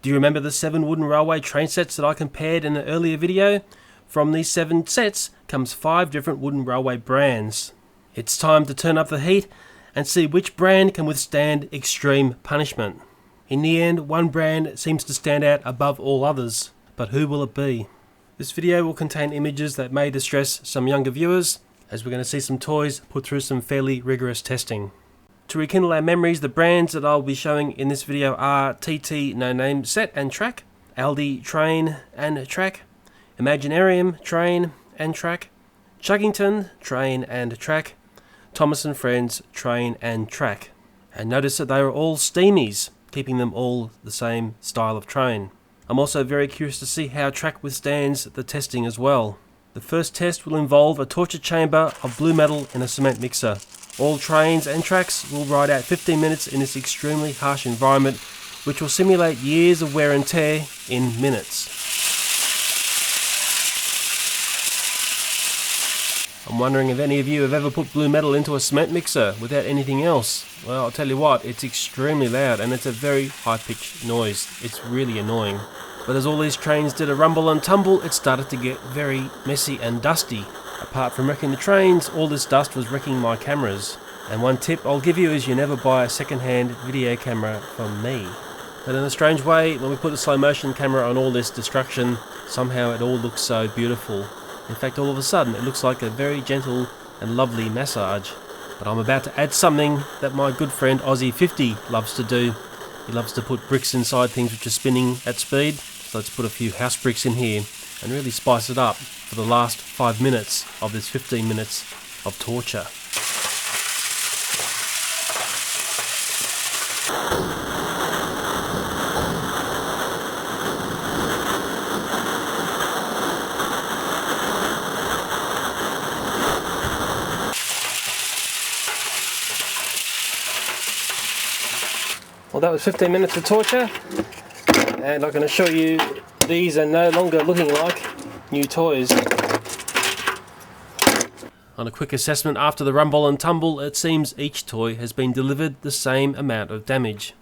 Do you remember the 7 wooden railway train sets that I compared in an earlier video? From these 7 sets comes 5 different wooden railway brands. It's time to turn up the heat and see which brand can withstand extreme punishment. In the end, one brand seems to stand out above all others, but who will it be? This video will contain images that may distress some younger viewers, as we're going to see some toys put through some fairly rigorous testing. To rekindle our memories, the brands that I'll be showing in this video are TT No Name Set and Track, Aldi Train and Track, Imaginarium Train and Track, Chuggington Train and Track, Thomas and Friends Train and Track. And notice that they are all steamies, keeping them all the same style of train. I'm also very curious to see how track withstands the testing as well. The first test will involve a torture chamber of blue metal in a cement mixer. All trains and tracks will ride out 15 minutes in this extremely harsh environment, which will simulate years of wear and tear in minutes. I'm wondering if any of you have ever put blue metal into a cement mixer without anything else. Well, I'll tell you what, it's extremely loud and it's a very high-pitched noise. It's really annoying. But as all these trains did a rumble and tumble, it started to get very messy and dusty. Apart from wrecking the trains, all this dust was wrecking my cameras. And one tip I'll give you is you never buy a second-hand video camera from me. But in a strange way, when we put the slow motion camera on all this destruction, somehow it all looks so beautiful. In fact, all of a sudden, it looks like a very gentle and lovely massage. But I'm about to add something that my good friend Aussie50 loves to do. He loves to put bricks inside things which are spinning at speed. So let's put a few house bricks in here and really spice it up for the last 5 minutes of this 15 minutes of torture. Well, that was 15 minutes of torture, and I'm going to show you these are no longer looking like new toys. On a quick assessment after the rumble and tumble, it seems each toy has been delivered the same amount of damage.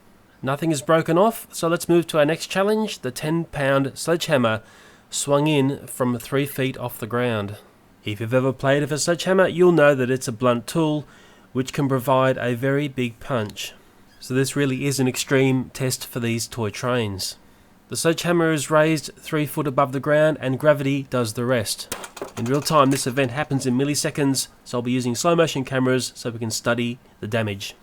Nothing is broken off, so let's move to our next challenge. The 10-pound sledgehammer swung in from 3 feet off the ground. If you've ever played with a sledgehammer, you'll know that it's a blunt tool which can provide a very big punch. So this really is an extreme test for these toy trains. The sledgehammer is raised 3 foot above the ground and gravity does the rest. In real time, this event happens in milliseconds, so I'll be using slow motion cameras so we can study the damage.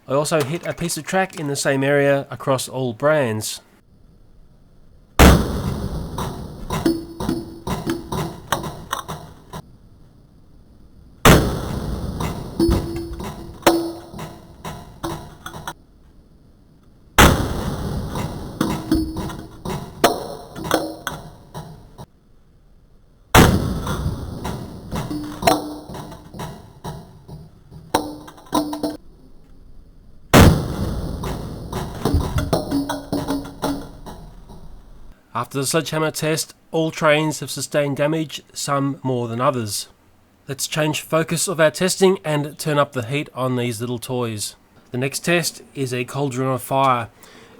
I also hit a piece of track in the same area across all brands. After the sledgehammer test, all trains have sustained damage, some more than others. Let's change focus of our testing and turn up the heat on these little toys. The next test is a cauldron of fire.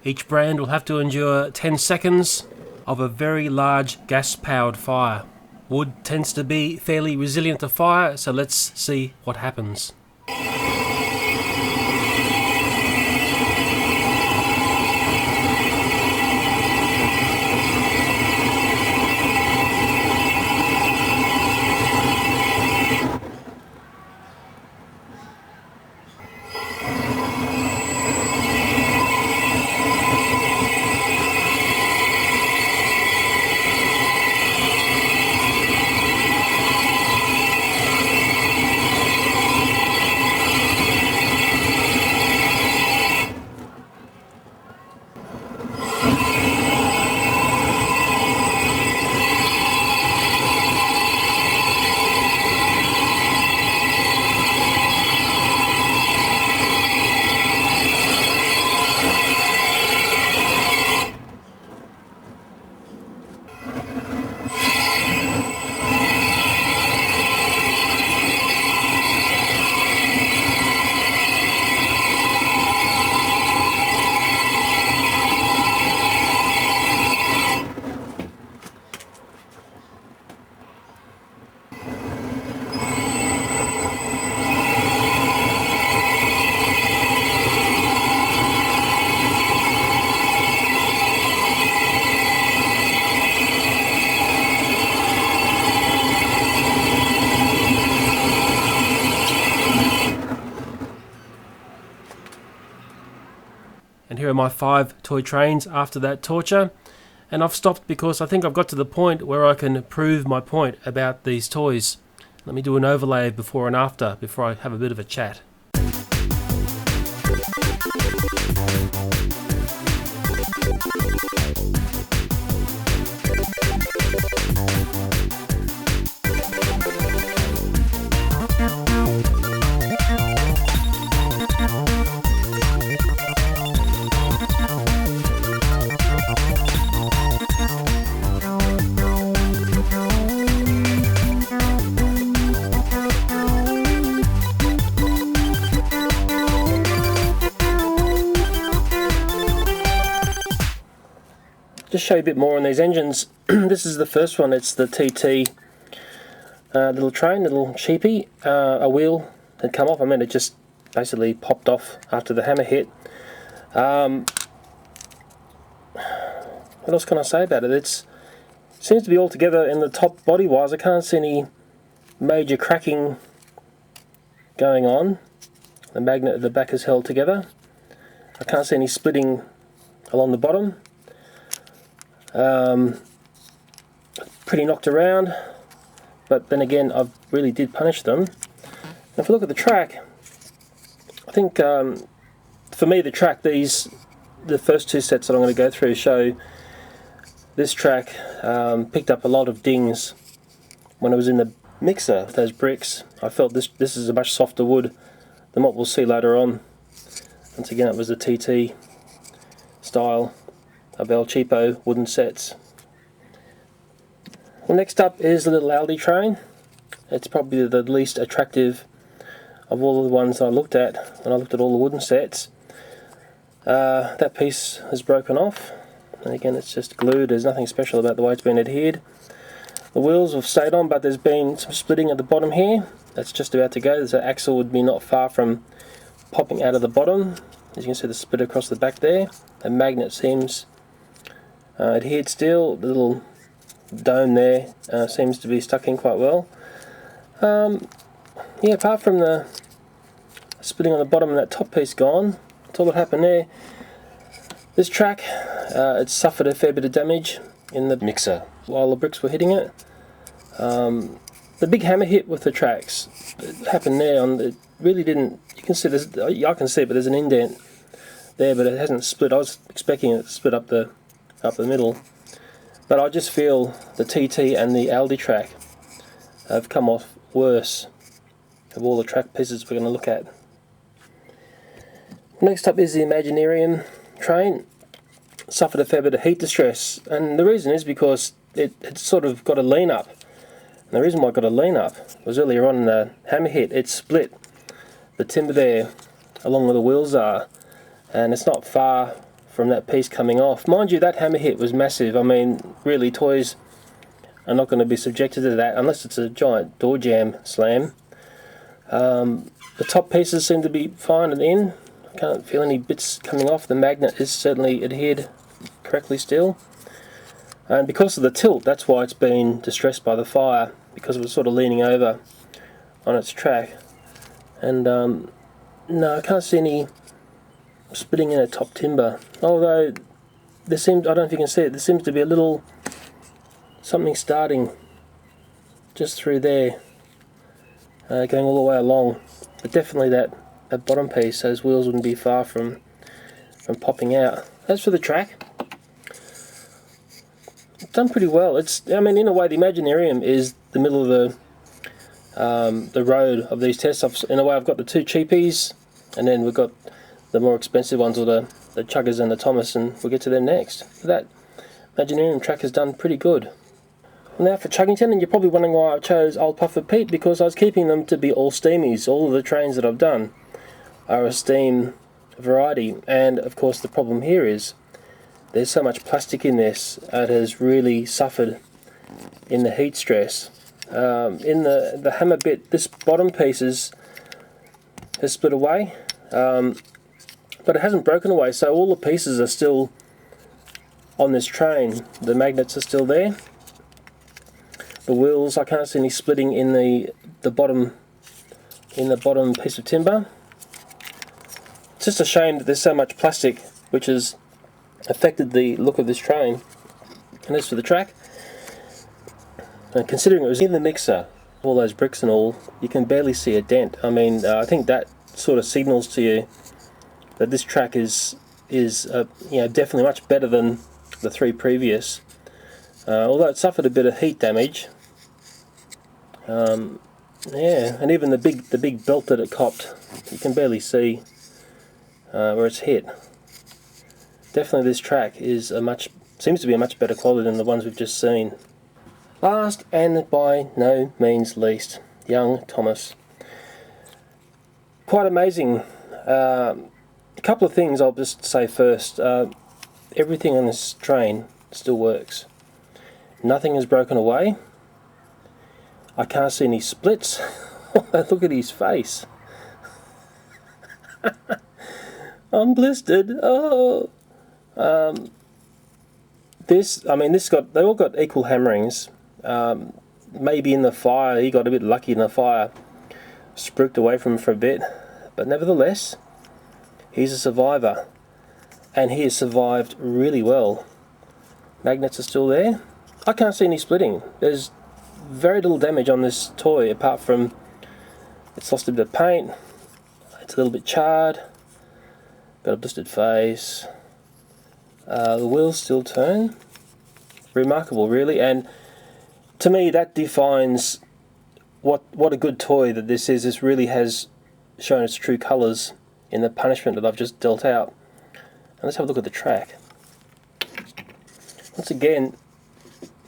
Each brand will have to endure 10 seconds of a very large gas-powered fire. Wood tends to be fairly resilient to fire, so let's see what happens. And here are my 5 toy trains after that torture. And I've stopped because I think I've got to the point where I can prove my point about these toys. Let me do an overlay before and after before I have a bit of a chat. Just show you a bit more on these engines. This is the first one. It's the TT little train, little cheapie. A wheel had come off. I mean, it just basically popped off after the hammer hit. What else can I say about it? It seems to be all together in the top body wise. I can't see any major cracking going on. The magnet at the back is held together. I can't see any splitting along the bottom. Pretty knocked around, but then again I really did punish them. If we look at the track, I think for me the track, the first 2 sets that I'm going to go through show this track picked up a lot of dings when I was in the mixer. Those bricks, I felt this is a much softer wood than what we'll see later on. Once again, it was the TT style of El Cheapo wooden sets. Well, next up is the little Aldi train. It's probably the least attractive of all the ones I looked at when I looked at all the wooden sets. That piece has broken off, and again it's just glued. There's nothing special about the way it's been adhered. The wheels have stayed on, but there's been some splitting at the bottom here. That's just about to go. The axle would be not far from popping out of the bottom. As you can see, the split across the back there. The magnet seems adhered still. The little dome there seems to be stuck in quite well. Yeah, apart from the splitting on the bottom and that top piece gone, that's all that happened there. This track, it suffered a fair bit of damage in the mixer while the bricks were hitting it. The big hammer hit with the tracks, it happened there. It really didn't. You can see I can see it, but there's an indent there, but it hasn't split. I was expecting it to split up the middle, but I just feel the TT and the Aldi track have come off worse of all the track pieces we're going to look at. Next up is the Imaginarium train. Suffered a fair bit of heat distress, and the reason is because it sort of got a lean up. And the reason why it got a lean up was earlier on in the hammer hit, it split the timber there along where the wheels are, and it's not far from that piece coming off. Mind you, that hammer hit was massive. I mean, really, toys are not going to be subjected to that unless it's a giant door jamb slam. The top pieces seem to be fine and in. I can't feel any bits coming off. The magnet is certainly adhered correctly still. And because of the tilt, that's why it's been distressed by the fire, because it was sort of leaning over on its track. And no, I can't see any splitting in a top timber, although there seems, I don't know if you can see it, there seems to be a little something starting just through there, going all the way along. But definitely that bottom piece, those wheels wouldn't be far from popping out. As for the track, it's done pretty well. I mean, in a way, the Imaginarium is the middle of the road of these tests. In a way, I've got the 2 cheapies, and then we've got the more expensive ones, or the Chuggers and the Thomas, and we'll get to them next. But that Imaginarium track has done pretty good. Now for Chuggington, and you're probably wondering why I chose Old Puffer Pete, because I was keeping them to be all steamies. All of the trains that I've done are a steam variety, and of course the problem here is there's so much plastic in this, it has really suffered in the heat stress. In the hammer bit, this bottom piece has split away, but it hasn't broken away, so all the pieces are still on this train. The magnets are still there. The wheels, I can't see any splitting in the bottom piece of timber. It's just a shame that there's so much plastic which has affected the look of this train. And as for the track, considering it was in the mixer, all those bricks and all, you can barely see a dent. I mean, I think that sort of signals to you that this track is definitely much better than the three previous. Although it suffered a bit of heat damage. Yeah, and even the big belt that it copped, you can barely see where it's hit. Definitely this track is seems to be a much better quality than the ones we've just seen. Last and by no means least, young Thomas. Quite amazing. A couple of things I'll just say first. Everything on this train still works. Nothing is broken away. I can't see any splits. Look at his face. I'm blistered. Oh. They all got equal hammerings. Maybe in the fire, he got a bit lucky in the fire. Spruiked away from him for a bit. But nevertheless, he's a survivor. And he has survived really well. Magnets are still there. I can't see any splitting. There's very little damage on this toy, apart from it's lost a bit of paint, it's a little bit charred, got a blistered face. The wheels still turn. Remarkable, really, and to me that defines what a good toy that this is. This really has shown its true colours in the punishment that I've just dealt out. And let's have a look at the track. Once again,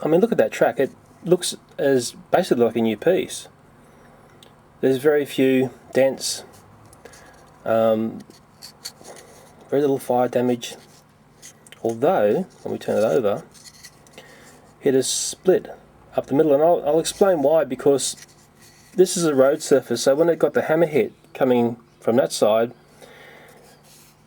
I mean, look at that track. It looks as basically like a new piece. There's very few dents, very little fire damage, although when we turn it over it is split up the middle, and I'll explain why. Because this is a road surface, so when it got the hammer hit coming from that side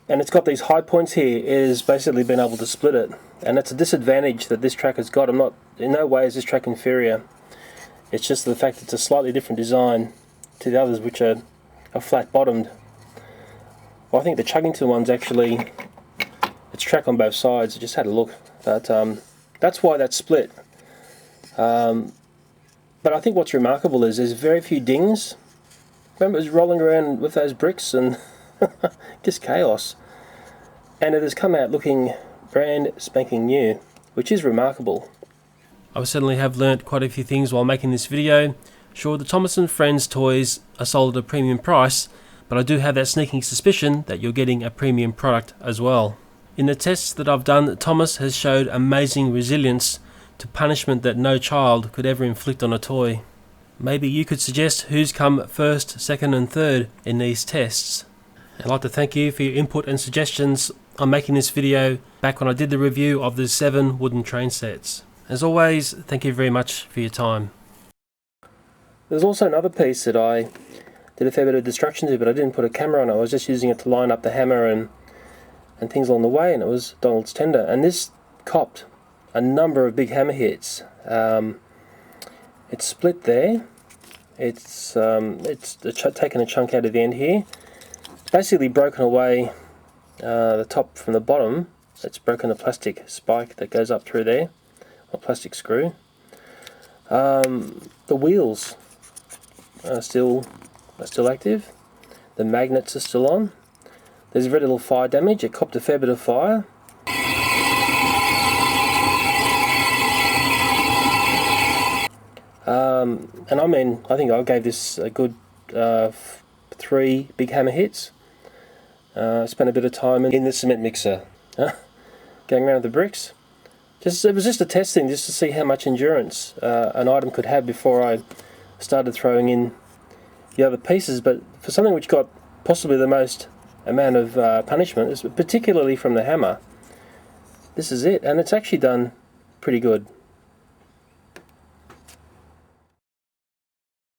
and it's got these high points here, it has basically been able to split it, and that's a disadvantage that this track has got. In no way is this track inferior. It's just the fact it's a slightly different design to the others, which are flat bottomed. Well, I think the Chuggington one's actually, it's track on both sides. I just had a look, but that's why that's split. But I think what's remarkable is there's very few dings. Remember, it was rolling around with those bricks and just chaos. And it has come out looking brand spanking new, which is remarkable. I certainly have learnt quite a few things while making this video. Sure, the Thomas and Friends toys are sold at a premium price, but I do have that sneaking suspicion that you're getting a premium product as well. In the tests that I've done, Thomas has showed amazing resilience to punishment that no child could ever inflict on a toy. Maybe you could suggest who's come first, second and third in these tests. I'd like to thank you for your input and suggestions on making this video back when I did the review of the 7 wooden train sets. As always, thank you very much for your time. There's also another piece that I did a fair bit of destruction to, but I didn't put a camera on it. I was just using it to line up the hammer and things along the way, and it was Donald's tender. And this copped a number of big hammer hits. It's split there. It's taken a chunk out of the end here. It's basically broken away the top from the bottom. It's broken the plastic spike that goes up through there, or plastic screw. The wheels are still active. The magnets are still on. There's very little fire damage. It copped a fair bit of fire. And I mean, I think I gave this a good 3 big hammer hits. Spent a bit of time in the cement mixer, going around with the bricks. It was just a testing, just to see how much endurance an item could have before I started throwing in the other pieces. But for something which got possibly the most amount of punishment, particularly from the hammer, this is it, and it's actually done pretty good.